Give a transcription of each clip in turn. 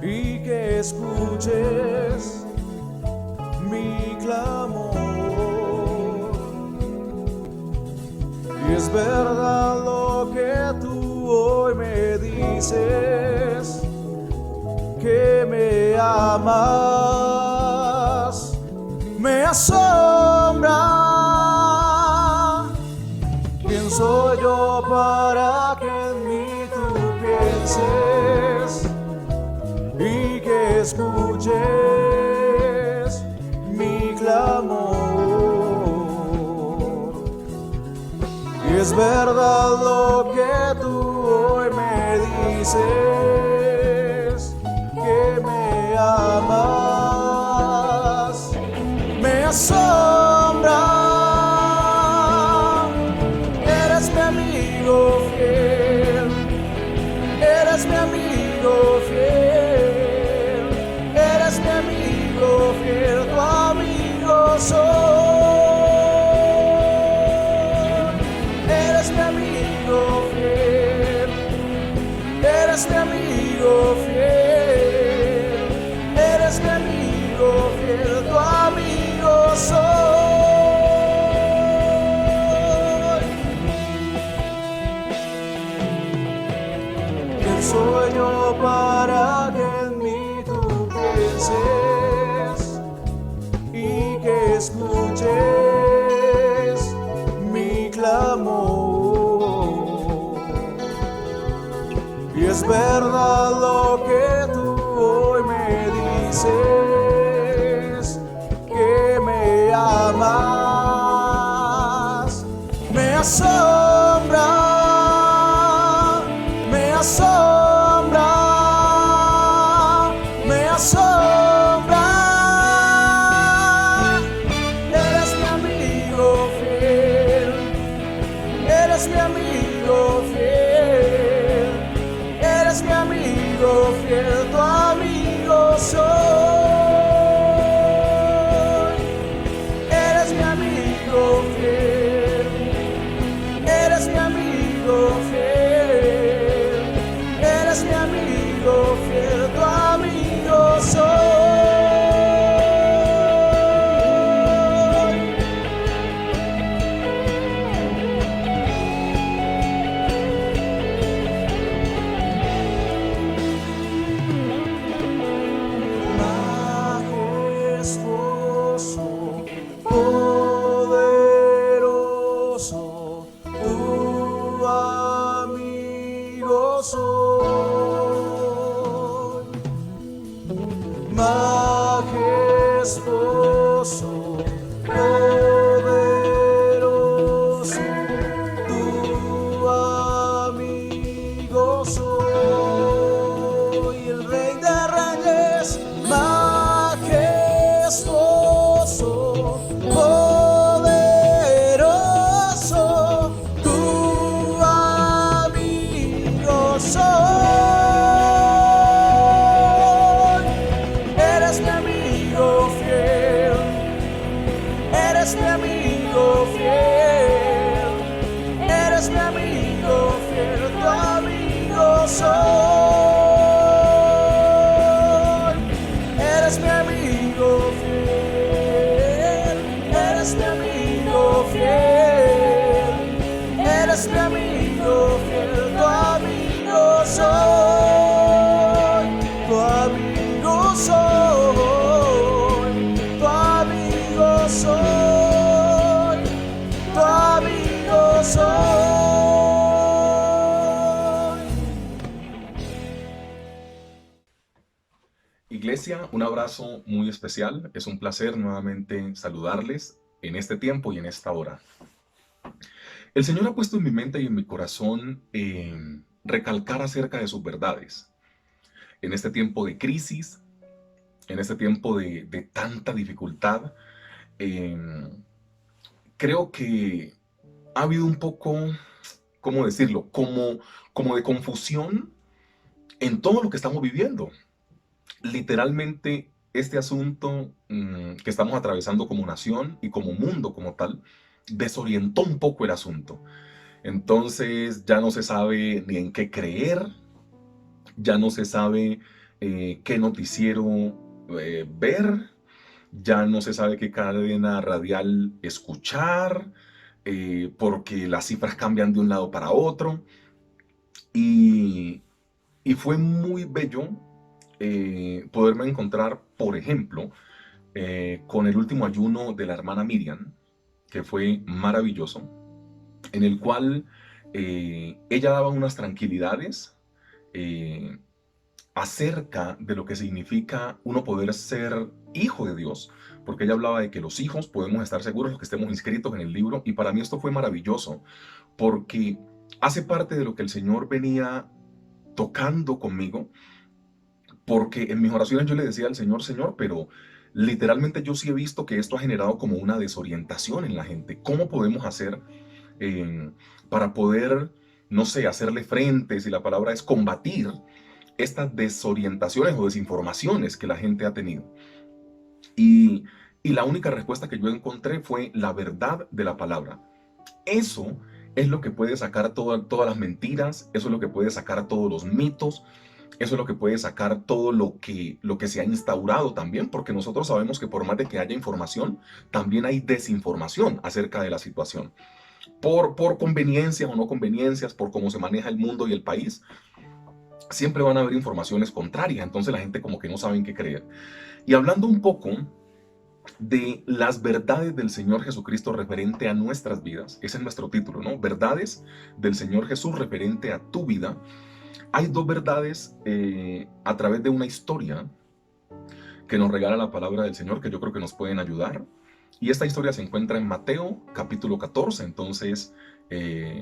y que escuches mi clamor. Y es verdad lo que tú hoy me dices, que me amas, me asombra. ¿Quién soy yo para que en mí tú pienses y que escuches mi clamor? Y es verdad lo que tú hoy me dices, que me amas, me asombra. Eres mi amigo fiel, eres mi amigo fiel, eres mi amigo fiel, tu amigo soy. Eres mi amigo fiel, eres mi amigo fiel, eres mi amigo fiel, tu amigo soy. ¿Quién soy yo para que en mí tú pienses y que escuches mi clamor? Y es verdad lo que tú hoy me dices, que me amas, me asombra, me asombra, me asombra. Eres mi amigo fiel, eres mi amigo fiel, eres mi amigo fiel, tu amigo soy. Eres mi amigo fiel, eres mi amigo fiel, eres mi amigo fiel, tu amigo soy. Majestuoso, poderoso, tu amigo soy. Majestuoso, poderoso, tu amigo soy. El Rey de Reyes, majestuoso, poderoso, tu amigo soy. Eres mi amigo fiel, eres mi amigo fiel, eres mi amigo fiel, tu amigo soy. Eres mi amigo fiel, eres mi amigo fiel, eres mi amigo fiel, tu amigo soy, tu amigo soy, tu amigo soy, tu amigo soy. Iglesia, un abrazo muy especial. Es un placer nuevamente saludarles en este tiempo y en esta hora. El Señor ha puesto en mi mente y en mi corazón recalcar acerca de sus verdades. En este tiempo de crisis, en este tiempo de tanta dificultad, eh, creo que ha habido un poco, ¿cómo decirlo? Como de confusión en todo lo que estamos viviendo. Literalmente, este asunto que estamos atravesando como nación y como mundo como tal, desorientó un poco el asunto. Entonces ya no se sabe ni en qué creer, ya no se sabe qué noticiero ver, ya no se sabe qué cadena radial escuchar, porque las cifras cambian de un lado para otro. Y, y fue muy bello poderme encontrar, por ejemplo, con el último ayuno de la hermana Miriam, que fue maravilloso, en el cual ella daba unas tranquilidades eh, acerca de lo que significa uno poder ser hijo de Dios, porque ella hablaba de que los hijos podemos estar seguros los que estemos inscritos en el libro, y para mí esto fue maravilloso, porque hace parte de lo que el Señor venía tocando conmigo, porque en mis oraciones yo le decía al Señor, Señor, pero literalmente yo sí he visto que esto ha generado como una desorientación en la gente. ¿Cómo podemos hacer eh, para poder, no sé, hacerle frente, si la palabra es combatir, estas desorientaciones o desinformaciones que la gente ha tenido? Y, y la única respuesta que yo encontré fue la verdad de la palabra. Eso es lo que puede sacar todas las mentiras, eso es lo que puede sacar todos los mitos, eso es lo que puede sacar todo lo que se ha instaurado también, porque nosotros sabemos que por más de que haya información, también hay desinformación acerca de la situación. Por conveniencias o no conveniencias, por cómo se maneja el mundo y el país, siempre van a haber informaciones contrarias, entonces la gente como que no sabe en qué creer. Y hablando un poco de las verdades del Señor Jesucristo referente a nuestras vidas, ese es nuestro título, ¿no? Verdades del Señor Jesús referente a tu vida. Hay dos verdades a través de una historia que nos regala la palabra del Señor que yo creo que nos pueden ayudar. Y esta historia se encuentra en Mateo capítulo 14. Entonces,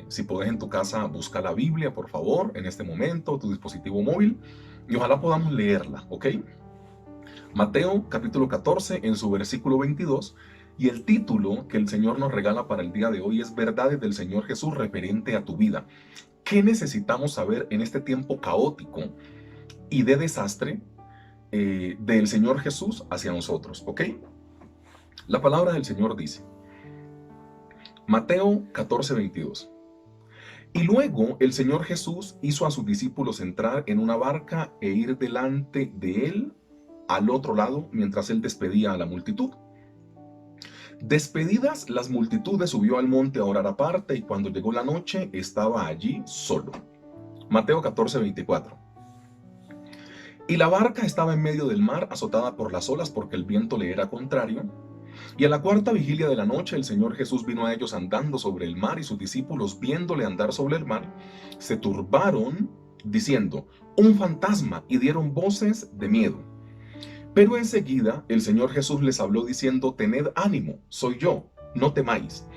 si puedes en tu casa, busca la Biblia, por favor, en este momento, tu dispositivo móvil, y ojalá podamos leerla, ¿ok? Mateo capítulo 14 en su versículo 22. Y el título que el Señor nos regala para el día de hoy es Verdades del Señor Jesús referente a tu vida. ¿Qué necesitamos saber en este tiempo caótico y de desastre del Señor Jesús hacia nosotros? ¿Ok? La palabra del Señor dice, Mateo 14:22. Y luego el Señor Jesús hizo a sus discípulos entrar en una barca e ir delante de él al otro lado mientras él despedía a la multitud. Despedidas las multitudes, subió al monte a orar aparte, y cuando llegó la noche estaba allí solo. Mateo 14:24. Y la barca estaba en medio del mar, azotada por las olas porque el viento le era contrario. Y a la cuarta vigilia de la noche el Señor Jesús vino a ellos andando sobre el mar, y sus discípulos, viéndole andar sobre el mar, se turbaron, diciendo, un fantasma, y dieron voces de miedo. Pero enseguida el Señor Jesús les habló diciendo, tened ánimo, soy yo, no temáis.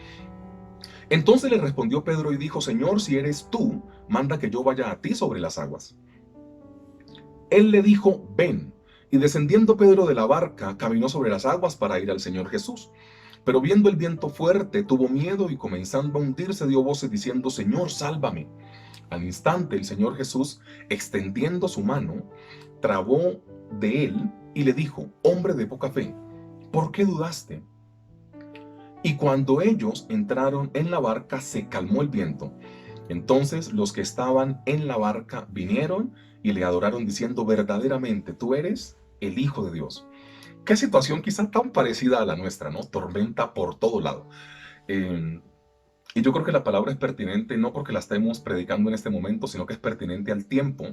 Entonces le respondió Pedro y dijo, Señor, si eres tú, manda que yo vaya a ti sobre las aguas. Él le dijo, ven. Y descendiendo Pedro de la barca, caminó sobre las aguas para ir al Señor Jesús. Pero viendo el viento fuerte, tuvo miedo, y comenzando a hundirse dio voces diciendo, Señor, sálvame. Al instante el Señor Jesús, extendiendo su mano, trabó de él y le dijo, hombre de poca fe, ¿por qué dudaste? Y cuando ellos entraron en la barca, se calmó el viento. Entonces los que estaban en la barca vinieron y le adoraron diciendo, verdaderamente tú eres el Hijo de Dios. Qué situación quizá tan parecida a la nuestra, ¿no? Tormenta por todo lado. Y yo creo que la palabra es pertinente no porque la estemos predicando en este momento, sino que es pertinente al tiempo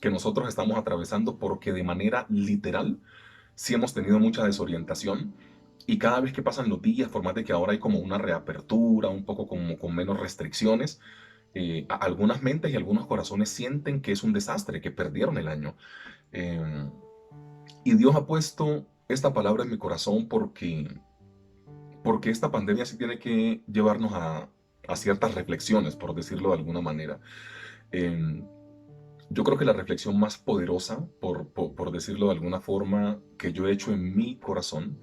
que nosotros estamos atravesando, porque de manera literal sí hemos tenido mucha desorientación. Y cada vez que pasan los días, por más de que ahora hay como una reapertura, un poco como con menos restricciones, algunas mentes y algunos corazones sienten que es un desastre, que perdieron el año. Eh, y Dios ha puesto esta palabra en mi corazón porque esta pandemia sí tiene que llevarnos a ciertas reflexiones, por decirlo de alguna manera. Eh, yo creo que la reflexión más poderosa, por decirlo de alguna forma, que yo he hecho en mi corazón,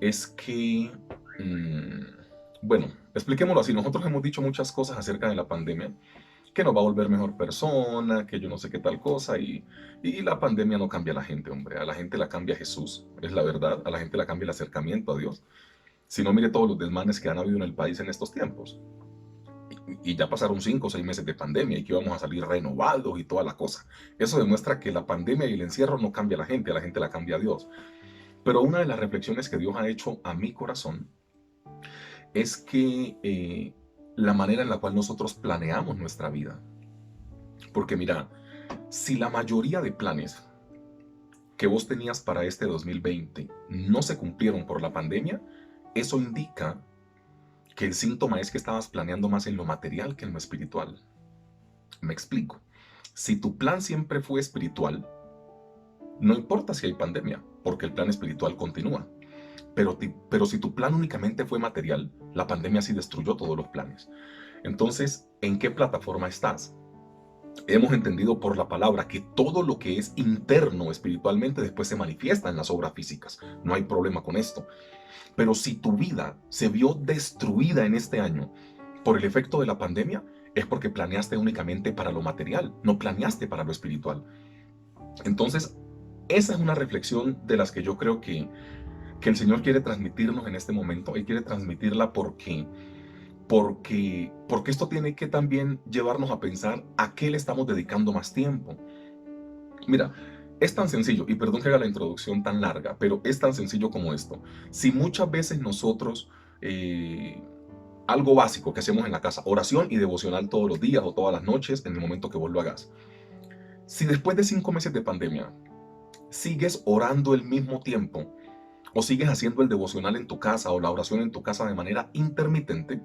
es que, bueno, expliquémoslo así, nosotros hemos dicho muchas cosas acerca de la pandemia, que nos va a volver mejor persona, que yo no sé qué tal cosa, y la pandemia no cambia a la gente, hombre, a la gente la cambia Jesús, es la verdad, a la gente la cambia el acercamiento a Dios. Si no, mire todos los desmanes que han habido en el país en estos tiempos. Y ya pasaron 5 o 6 meses de pandemia y que íbamos a salir renovados y toda la cosa. Eso demuestra que la pandemia y el encierro no cambia a la gente la cambia a Dios. Pero una de las reflexiones que Dios ha hecho a mi corazón es que la manera en la cual nosotros planeamos nuestra vida. Porque mira, si la mayoría de planes que vos tenías para este 2020 no se cumplieron por la pandemia, eso indica que el síntoma es que estabas planeando más en lo material que en lo espiritual. Me explico. Si tu plan siempre fue espiritual, no importa si hay pandemia, porque el plan espiritual continúa. Pero si tu plan únicamente fue material, la pandemia sí destruyó todos los planes. Entonces, ¿en qué plataforma estás? Hemos entendido por la palabra que todo lo que es interno espiritualmente después se manifiesta en las obras físicas. No hay problema con esto. Pero si tu vida se vio destruida en este año por el efecto de la pandemia, es porque planeaste únicamente para lo material, no planeaste para lo espiritual. Entonces, esa es una reflexión de las que yo creo que el Señor quiere transmitirnos en este momento. Él quiere transmitirla porque esto tiene que también llevarnos a pensar a qué le estamos dedicando más tiempo. Mira, es tan sencillo, y perdón que haga la introducción tan larga, pero es tan sencillo como esto. Si muchas veces nosotros, algo básico que hacemos en la casa, oración y devocional todos los días o todas las noches en el momento que vos lo hagas. Si después de 5 meses de pandemia sigues orando el mismo tiempo, o sigues haciendo el devocional en tu casa o la oración en tu casa de manera intermitente,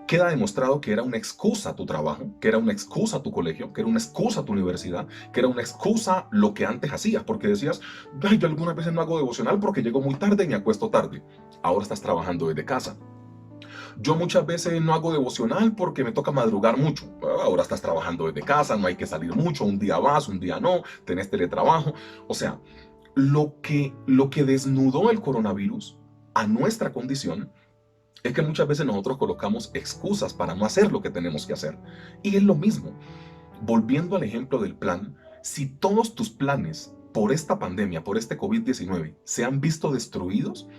queda demostrado que era una excusa tu trabajo, que era una excusa tu colegio, que era una excusa tu universidad, que era una excusa lo que antes hacías, porque decías, ay, yo algunas veces no hago devocional porque llego muy tarde y me acuesto tarde. Ahora estás trabajando desde casa. Yo muchas veces no hago devocional porque me toca madrugar mucho. Ahora estás trabajando desde casa, no hay que salir mucho, un día vas, un día no, tenés teletrabajo. O sea, lo que desnudó el coronavirus a nuestra condición es que muchas veces nosotros colocamos excusas para no hacer lo que tenemos que hacer. Y es lo mismo. Volviendo al ejemplo del plan, si todos tus planes por esta pandemia, por este COVID-19, se han visto destruidos,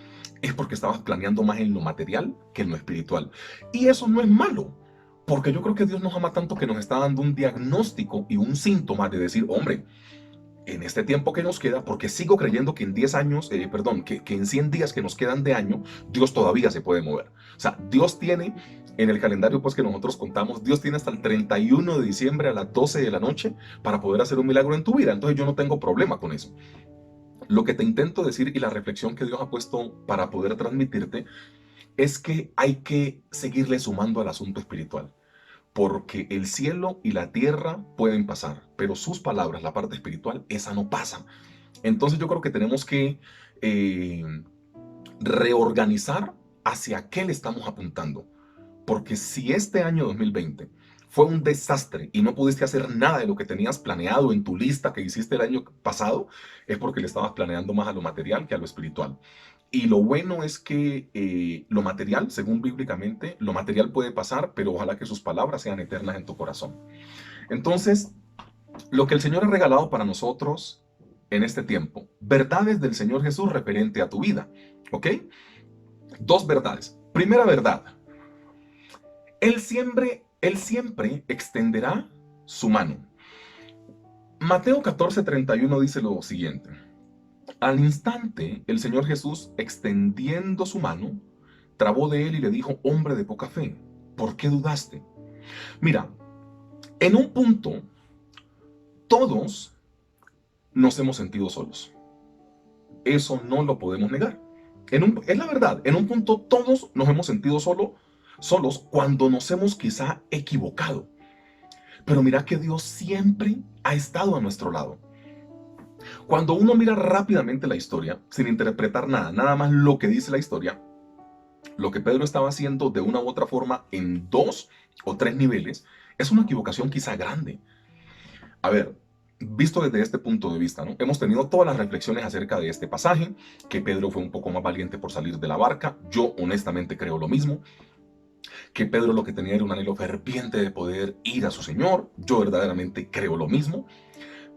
es porque estabas planeando más en lo material que en lo espiritual. Y eso no es malo, porque yo creo que Dios nos ama tanto que nos está dando un diagnóstico y un síntoma de decir, hombre, en este tiempo que nos queda, porque sigo creyendo que en 10 años, que en 100 días que nos quedan de año, Dios todavía se puede mover. O sea, Dios tiene, en el calendario pues que nosotros contamos, Dios tiene hasta el 31 de diciembre a las 12 de la noche para poder hacer un milagro en tu vida. Entonces yo no tengo problema con eso. Lo que te intento decir y la reflexión que Dios ha puesto para poder transmitirte es que hay que seguirle sumando al asunto espiritual. Porque el cielo y la tierra pueden pasar, pero sus palabras, la parte espiritual, esa no pasa. Entonces yo creo que tenemos que reorganizar hacia qué le estamos apuntando. Porque si este año 2020 fue un desastre y no pudiste hacer nada de lo que tenías planeado en tu lista que hiciste el año pasado, es porque le estabas planeando más a lo material que a lo espiritual. Y lo bueno es que lo material, según bíblicamente, lo material puede pasar, pero ojalá que sus palabras sean eternas en tu corazón. Entonces, lo que el Señor ha regalado para nosotros en este tiempo, verdades del Señor Jesús referente a tu vida, ¿ok? 2 verdades. Primera verdad, Él siempre extenderá su mano. Mateo 14:31 dice lo siguiente. Al instante, el Señor Jesús, extendiendo su mano, trabó de él y le dijo, hombre de poca fe, ¿por qué dudaste? Mira, en un punto, todos nos hemos sentido solos. Eso no lo podemos negar. Es la verdad, en un punto todos nos hemos sentido solos cuando nos hemos quizá equivocado. Pero mira que Dios siempre ha estado a nuestro lado. Cuando uno mira rápidamente la historia, sin interpretar nada, nada más lo que dice la historia, lo que Pedro estaba haciendo de una u otra forma en 2 o 3 niveles, es una equivocación quizá grande. A ver, visto desde este punto de vista, ¿no? Hemos tenido todas las reflexiones acerca de este pasaje, que Pedro fue un poco más valiente por salir de la barca. Yo honestamente creo lo mismo, que Pedro lo que tenía era un anhelo ferviente de poder ir a su Señor. Yo verdaderamente creo lo mismo.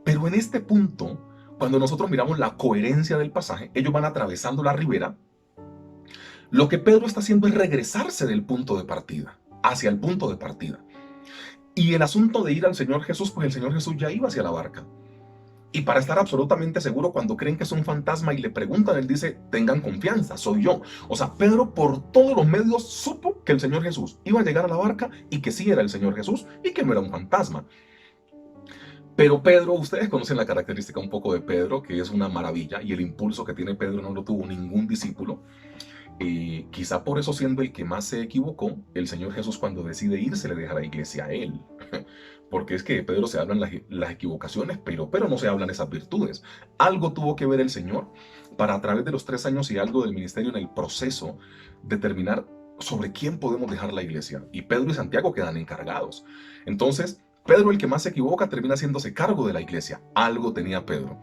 Pero en este punto, cuando nosotros miramos la coherencia del pasaje, ellos van atravesando la ribera. Lo que Pedro está haciendo es regresarse del punto de partida, hacia el punto de partida. Y el asunto de ir al Señor Jesús, pues el Señor Jesús ya iba hacia la barca. Y para estar absolutamente seguro, cuando creen que es un fantasma y le preguntan, él dice, tengan confianza, soy yo. O sea, Pedro por todos los medios supo que el Señor Jesús iba a llegar a la barca y que sí era el Señor Jesús y que no era un fantasma. Pero Pedro, ustedes conocen la característica un poco de Pedro, que es una maravilla, y el impulso que tiene Pedro no lo tuvo ningún discípulo. Quizá por eso, siendo el que más se equivocó, el Señor Jesús, cuando decide irse, le deja la iglesia a él. Porque es que de Pedro se hablan las equivocaciones, pero no se hablan esas virtudes. Algo tuvo que ver el Señor para, a través de los 3 años y algo del ministerio, en el proceso, determinar sobre quién podemos dejar la iglesia. Y Pedro y Santiago quedan encargados. Entonces, Pedro, el que más se equivoca, termina haciéndose cargo de la iglesia. Algo tenía Pedro.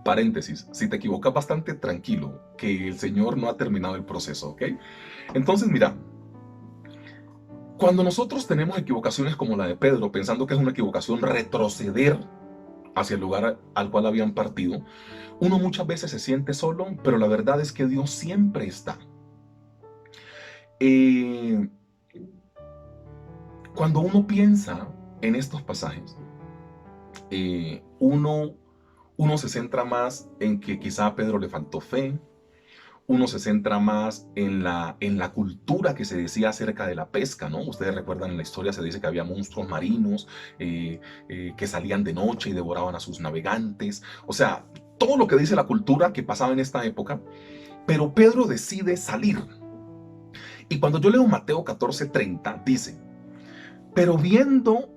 Paréntesis, si te equivocas bastante, tranquilo, que el Señor no ha terminado el proceso, ¿ok? Entonces, mira, cuando nosotros tenemos equivocaciones como la de Pedro, pensando que es una equivocación retroceder hacia el lugar al cual habían partido, uno muchas veces se siente solo, pero la verdad es que Dios siempre está. Cuando uno piensa en estos pasajes, uno se centra más en que quizá a Pedro le faltó fe, uno se centra más en la cultura que se decía acerca de la pesca, ¿no? Ustedes recuerdan, en la historia se dice que había monstruos marinos que salían de noche y devoraban a sus navegantes. O sea, todo lo que dice la cultura que pasaba en esta época. Pero Pedro decide salir. Y cuando yo leo Mateo 14:30, dice, pero viendo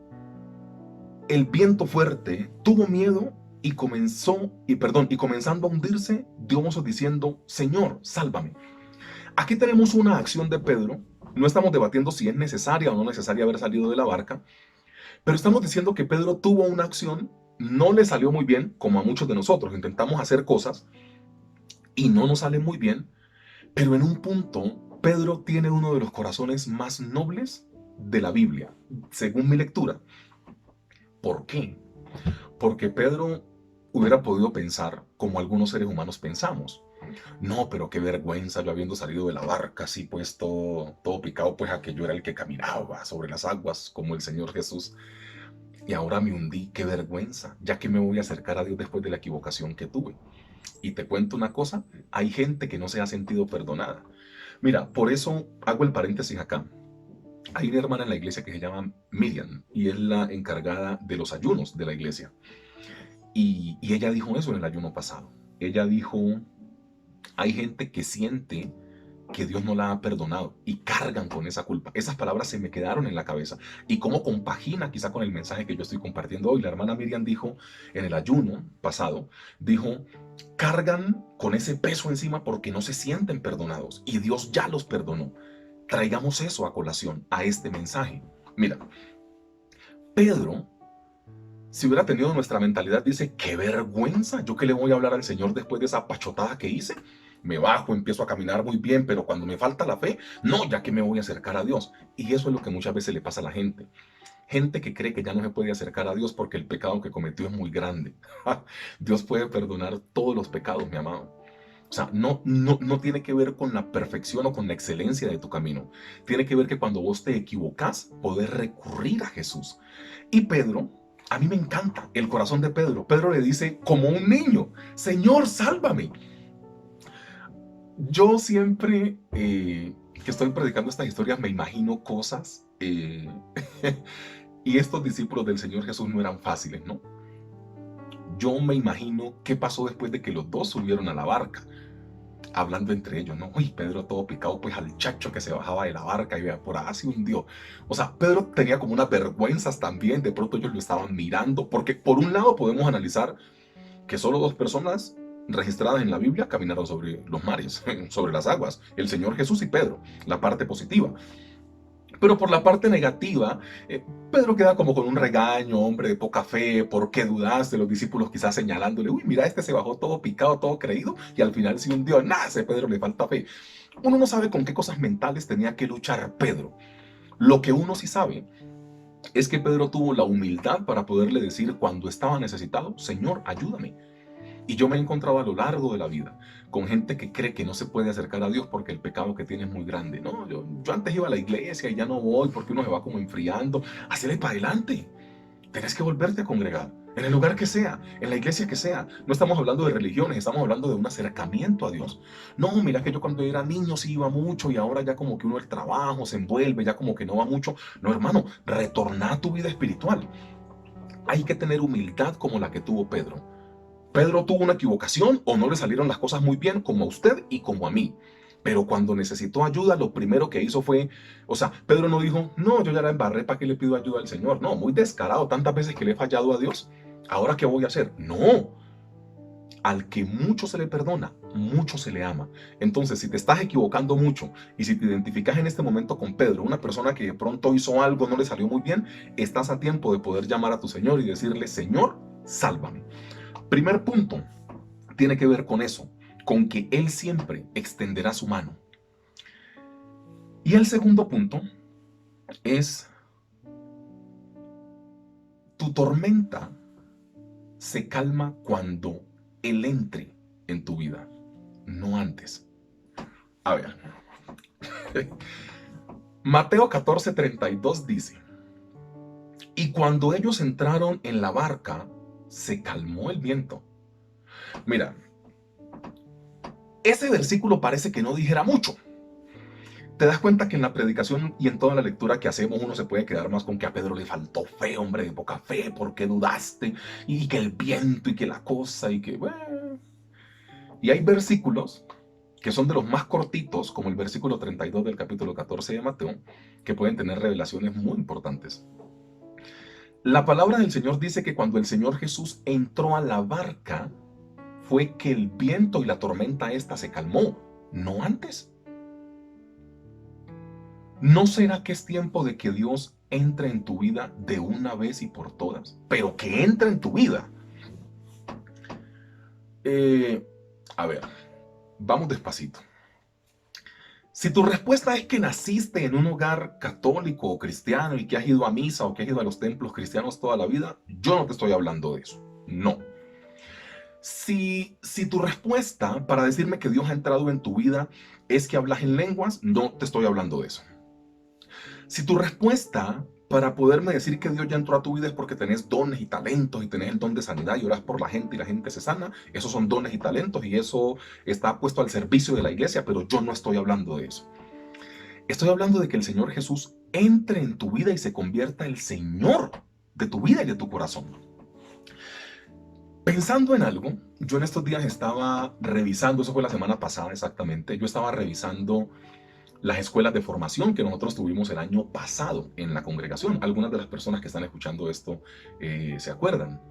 el viento fuerte, tuvo miedo y comenzando a hundirse, dio voces diciendo, Señor, sálvame. Aquí tenemos una acción de Pedro. No estamos debatiendo si es necesaria o no necesaria haber salido de la barca, pero estamos diciendo que Pedro tuvo una acción, no le salió muy bien, como a muchos de nosotros. Intentamos hacer cosas y no nos sale muy bien, pero en un punto, Pedro tiene uno de los corazones más nobles de la Biblia, según mi lectura. ¿Por qué? Porque Pedro hubiera podido pensar como algunos seres humanos pensamos. No, pero qué vergüenza, yo habiendo salido de la barca así, pues todo picado, pues a que yo era el que caminaba sobre las aguas como el Señor Jesús. Y ahora me hundí, qué vergüenza, ya que me voy a acercar a Dios después de la equivocación que tuve. Y te cuento una cosa, hay gente que no se ha sentido perdonada. Mira, por eso hago el paréntesis acá. Hay una hermana en la iglesia que se llama Miriam y es la encargada de los ayunos de la iglesia. Y ella dijo eso en el ayuno pasado. Ella dijo, hay gente que siente que Dios no la ha perdonado y cargan con esa culpa. Esas palabras se me quedaron en la cabeza. Y cómo compagina quizá con el mensaje que yo estoy compartiendo hoy. La hermana Miriam dijo en el ayuno pasado, dijo, cargan con ese peso encima porque no se sienten perdonados y Dios ya los perdonó. Traigamos eso a colación a este mensaje. Mira, Pedro, si hubiera tenido nuestra mentalidad, dice, qué vergüenza, ¿yo qué le voy a hablar al Señor después de esa pachotada que hice? Me bajo, empiezo a caminar muy bien, pero cuando me falta la fe, no, ya que me voy a acercar a Dios. Y eso es lo que muchas veces le pasa a la gente. Gente que cree que ya no se puede acercar a Dios porque el pecado que cometió es muy grande. Dios puede perdonar todos los pecados, mi amado. O sea, no tiene que ver con la perfección o con la excelencia de tu camino. Tiene que ver que cuando vos te equivocas, podés recurrir a Jesús. Y Pedro, a mí me encanta el corazón de Pedro. Pedro le dice como un niño, Señor, sálvame. Yo siempre que estoy predicando estas historias me imagino cosas y estos discípulos del Señor Jesús no eran fáciles, ¿no? Yo me imagino qué pasó después de que los dos subieron a la barca, hablando entre ellos, ¿no? Uy, Pedro todo picado, pues al chacho que se bajaba de la barca y por ahí se hundió. O sea, Pedro tenía como unas vergüenzas también, de pronto ellos lo estaban mirando, porque por un lado podemos analizar que solo 2 personas registradas en la Biblia caminaron sobre los mares, sobre las aguas, el Señor Jesús y Pedro, la parte positiva. Pero por la parte negativa, Pedro queda como con un regaño, hombre de poca fe, ¿por qué dudaste? Los discípulos quizás señalándole, uy, mira, este se bajó todo picado, todo creído, y al final se hundió. Nada, a ese Pedro le falta fe. Uno no sabe con qué cosas mentales tenía que luchar Pedro. Lo que uno sí sabe es que Pedro tuvo la humildad para poderle decir cuando estaba necesitado, Señor, ayúdame. Y yo me he encontrado a lo largo de la vida con gente que cree que no se puede acercar a Dios porque el pecado que tiene es muy grande. No, yo antes iba a la iglesia y ya no voy porque uno se va como enfriando. Así le para adelante. Tienes que volverte a congregar, en el lugar que sea, en la iglesia que sea. No estamos hablando de religiones, estamos hablando de un acercamiento a Dios. No, mira que yo cuando era niño sí iba mucho y ahora ya como que uno el trabajo se envuelve, ya como que no va mucho. No, hermano, retorna a tu vida espiritual. Hay que tener humildad como la que tuvo Pedro. Pedro tuvo una equivocación o no le salieron las cosas muy bien como a usted y como a mí. Pero cuando necesitó ayuda, lo primero que hizo fue, o sea, Pedro no dijo, no, yo ya la embarré, ¿para qué le pido ayuda al Señor? No, muy descarado, tantas veces que le he fallado a Dios. ¿Ahora qué voy a hacer? No, al que mucho se le perdona, mucho se le ama. Entonces, si te estás equivocando mucho y si te identificas en este momento con Pedro, una persona que de pronto hizo algo, no le salió muy bien, estás a tiempo de poder llamar a tu Señor y decirle, Señor, sálvame. Primer punto, tiene que ver con eso, con que Él siempre extenderá su mano. Y el segundo punto es, tu tormenta se calma cuando Él entre en tu vida, no antes. A ver, Mateo 14:32 dice, y cuando ellos entraron en la barca, se calmó el viento. Mira, ese versículo parece que no dijera mucho. Te das cuenta que en la predicación y en toda la lectura que hacemos uno se puede quedar más con que a Pedro le faltó fe, hombre, de poca fe, ¿por qué dudaste? Y que el viento y que la cosa y que... Bueno. Y hay versículos que son de los más cortitos, como el versículo 32 del capítulo 14 de Mateo, que pueden tener revelaciones muy importantes. La palabra del Señor dice que cuando el Señor Jesús entró a la barca, fue que el viento y la tormenta esta se calmó, no antes. ¿No será que es tiempo de que Dios entre en tu vida de una vez y por todas? Pero que entre en tu vida. A ver, vamos despacito. Si tu respuesta es que naciste en un hogar católico o cristiano y que has ido a misa o que has ido a los templos cristianos toda la vida, yo no te estoy hablando de eso. No. Si tu respuesta para decirme que Dios ha entrado en tu vida es que hablas en lenguas, no te estoy hablando de eso. Si tu respuesta para poderme decir que Dios ya entró a tu vida es porque tenés dones y talentos y tenés el don de sanidad y oras por la gente y la gente se sana, esos son dones y talentos y eso está puesto al servicio de la iglesia, pero yo no estoy hablando de eso. Estoy hablando de que el Señor Jesús entre en tu vida y se convierta el Señor de tu vida y de tu corazón. Pensando en algo, yo en estos días estaba revisando, eso fue la semana pasada exactamente, yo estaba revisando las escuelas de formación que nosotros tuvimos el año pasado en la congregación. Algunas de las personas que están escuchando esto se acuerdan.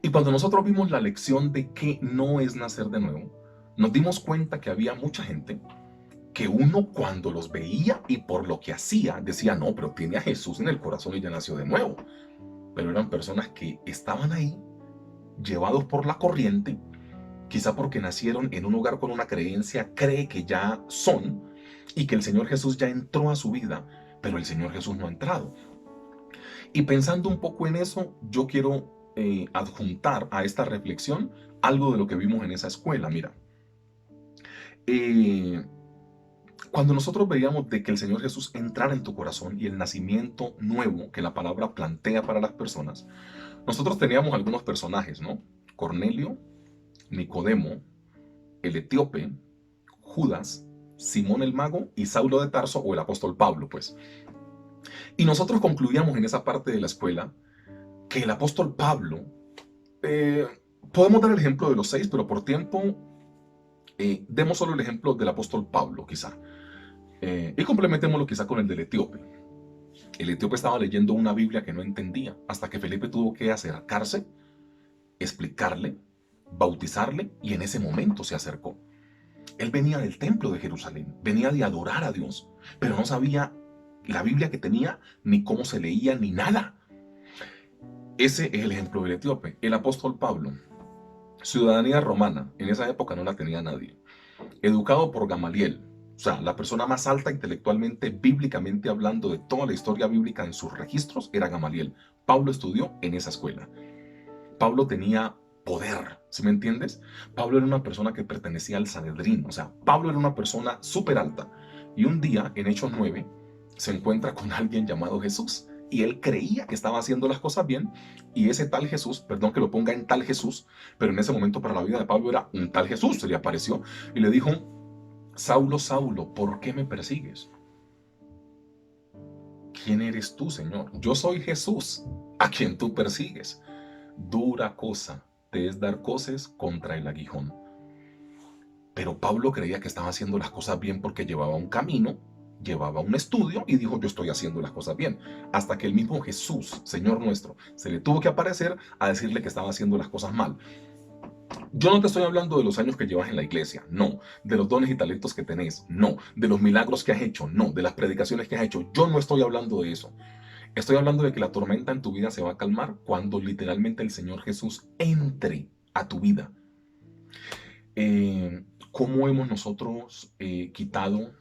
Y cuando nosotros vimos la lección de qué no es nacer de nuevo, nos dimos cuenta que había mucha gente que uno cuando los veía y por lo que hacía decía, no, pero tiene a Jesús en el corazón y ya nació de nuevo. Pero eran personas que estaban ahí, llevados por la corriente, quizá porque nacieron en un hogar con una creencia, cree que ya son, y que el Señor Jesús ya entró a su vida, pero el Señor Jesús no ha entrado. Y pensando un poco en eso, yo quiero adjuntar a esta reflexión algo de lo que vimos en esa escuela. Mira, cuando nosotros veíamos de que el Señor Jesús entrara en tu corazón y el nacimiento nuevo que la palabra plantea para las personas, nosotros teníamos algunos personajes, ¿no? Cornelio, Nicodemo, el etíope, Judas, Simón el mago y Saulo de Tarso o el apóstol Pablo, pues. Y nosotros concluíamos en esa parte de la escuela que el apóstol Pablo, podemos dar el ejemplo de los 6, pero por tiempo demos solo el ejemplo del apóstol Pablo, quizá. Y complementémoslo quizá con el del etíope. El etíope estaba leyendo una Biblia que no entendía, hasta que Felipe tuvo que acercarse, explicarle, bautizarle, y en ese momento se acercó. Él venía del templo de Jerusalén, venía de adorar a Dios, pero no sabía la Biblia que tenía, ni cómo se leía, ni nada. Ese es el ejemplo del etíope. El apóstol Pablo, ciudadanía romana, en esa época no la tenía nadie. Educado por Gamaliel, o sea, la persona más alta intelectualmente, bíblicamente hablando de toda la historia bíblica en sus registros, era Gamaliel. Pablo estudió en esa escuela. Pablo tenía poder, ¿Sí me entiendes? Pablo era una persona que pertenecía al Sanedrín, o sea, Pablo era una persona súper alta. Y un día, en Hechos 9, se encuentra con alguien llamado Jesús. Y él creía que estaba haciendo las cosas bien. Y ese tal Jesús, perdón que lo ponga en tal Jesús, pero en ese momento para la vida de Pablo era un tal Jesús. Se le apareció y le dijo: Saulo, Saulo, ¿por qué me persigues? ¿Quién eres tú, Señor? Yo soy Jesús, a quien tú persigues. Dura cosa te es dar coces contra el aguijón. Pero Pablo creía que estaba haciendo las cosas bien porque llevaba un camino, llevaba un estudio y dijo: yo estoy haciendo las cosas bien. Hasta que el mismo Jesús, Señor nuestro, se le tuvo que aparecer a decirle que estaba haciendo las cosas mal. Yo no te estoy hablando de los años que llevas en la iglesia, no. De los dones y talentos que tenés, no. De los milagros que has hecho, no. De las predicaciones que has hecho, yo no estoy hablando de eso. Estoy hablando de que la tormenta en tu vida se va a calmar cuando literalmente el Señor Jesús entre a tu vida. ¿Cómo hemos nosotros quitado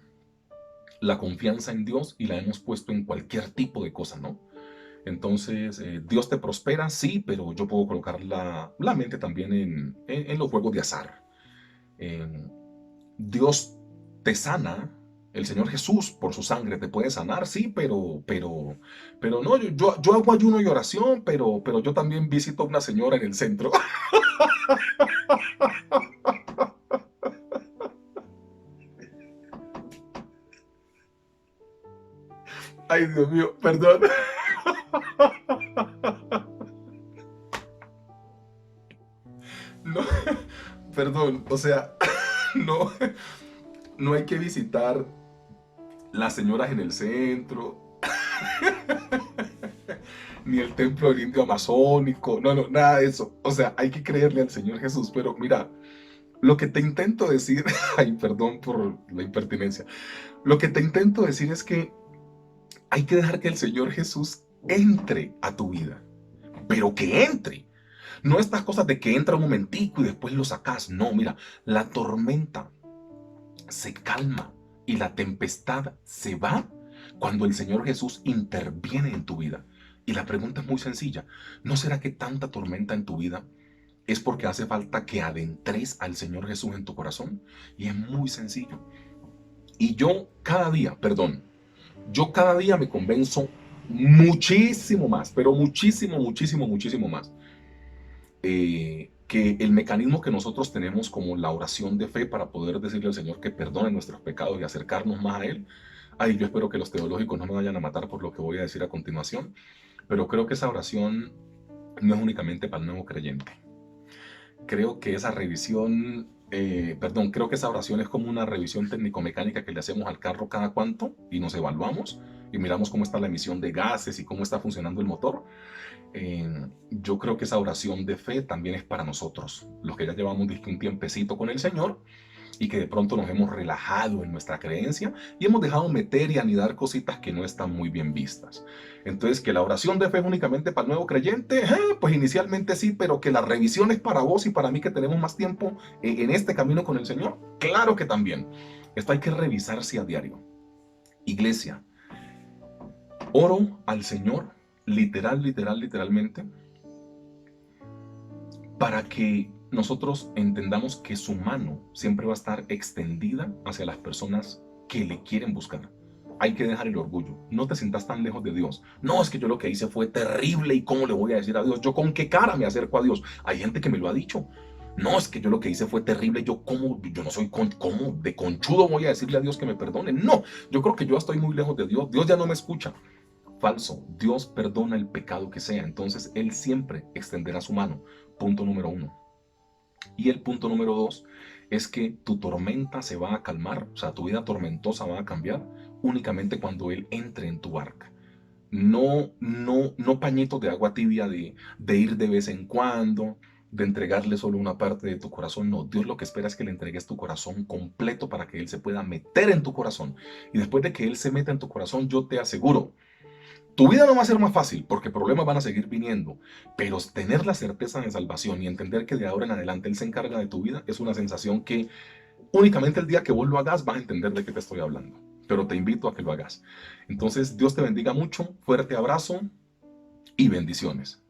la confianza en Dios y la hemos puesto en cualquier tipo de cosa, ¿no? Entonces, Dios te prospera, sí, pero yo puedo colocar la mente también en los juegos de azar. Dios te sana, el Señor Jesús por su sangre te puede sanar, sí, pero no, yo hago ayuno y oración, pero yo también visito a una señora en el centro. Ay, Dios mío, perdón. No, perdón, o sea, no, no hay que visitar las señoras en el centro, ni el templo del indio amazónico, no, nada de eso. O sea, hay que creerle al Señor Jesús, pero mira, lo que te intento decir, ay, perdón por la impertinencia, lo que te intento decir es que hay que dejar que el Señor Jesús entre a tu vida, pero que entre. No estas cosas de que entra un momentico y después lo sacas. No, mira, la tormenta se calma y la tempestad se va cuando el Señor Jesús interviene en tu vida. Y la pregunta es muy sencilla. ¿No será que tanta tormenta en tu vida es porque hace falta que adentres al Señor Jesús en tu corazón? Y es muy sencillo. Y yo cada día me convenzo muchísimo más, pero muchísimo, muchísimo, muchísimo más, que el mecanismo que nosotros tenemos como la oración de fe para poder decirle al Señor que perdone nuestros pecados y acercarnos más a Él. Ay, yo espero que los teológicos no me vayan a matar por lo que voy a decir a continuación, pero creo que esa oración no es únicamente para el nuevo creyente. Creo que esa creo que esa oración es como una revisión técnico-mecánica que le hacemos al carro cada cuánto y nos evaluamos y miramos cómo está la emisión de gases y cómo está funcionando el motor. Yo creo que esa oración de fe también es para nosotros, los que ya llevamos un tiempecito con el Señor y que de pronto nos hemos relajado en nuestra creencia y hemos dejado meter y anidar cositas que no están muy bien vistas. Entonces, que la oración de fe es únicamente para el nuevo creyente, pues inicialmente sí, pero que la revisión es para vos y para mí que tenemos más tiempo en este camino con el Señor, claro que también. Esto hay que revisarse a diario. Iglesia, oro al Señor, literalmente, para que nosotros entendamos que su mano siempre va a estar extendida hacia las personas que le quieren buscar. Hay que dejar el orgullo. No te sientas tan lejos de Dios. No, es que yo lo que hice fue terrible y cómo le voy a decir a Dios. Yo con qué cara me acerco a Dios. Hay gente que me lo ha dicho. No, es que yo lo que hice fue terrible. Yo no soy cómo de conchudo voy a decirle a Dios que me perdone. No, yo creo que yo estoy muy lejos de Dios. Dios ya no me escucha. Falso. Dios perdona el pecado que sea. Entonces Él siempre extenderá su mano. Punto número 1. Y el punto número 2 es que tu tormenta se va a calmar, o sea, tu vida tormentosa va a cambiar únicamente cuando Él entre en tu barca. No pañitos de agua tibia de ir de vez en cuando, de entregarle solo una parte de tu corazón. No, Dios lo que espera es que le entregues tu corazón completo para que Él se pueda meter en tu corazón. Y después de que Él se meta en tu corazón, yo te aseguro, tu vida no va a ser más fácil porque problemas van a seguir viniendo, pero tener la certeza de salvación y entender que de ahora en adelante Él se encarga de tu vida es una sensación que únicamente el día que vos lo hagas vas a entender de qué te estoy hablando. Pero te invito a que lo hagas. Entonces, Dios te bendiga mucho, fuerte abrazo y bendiciones.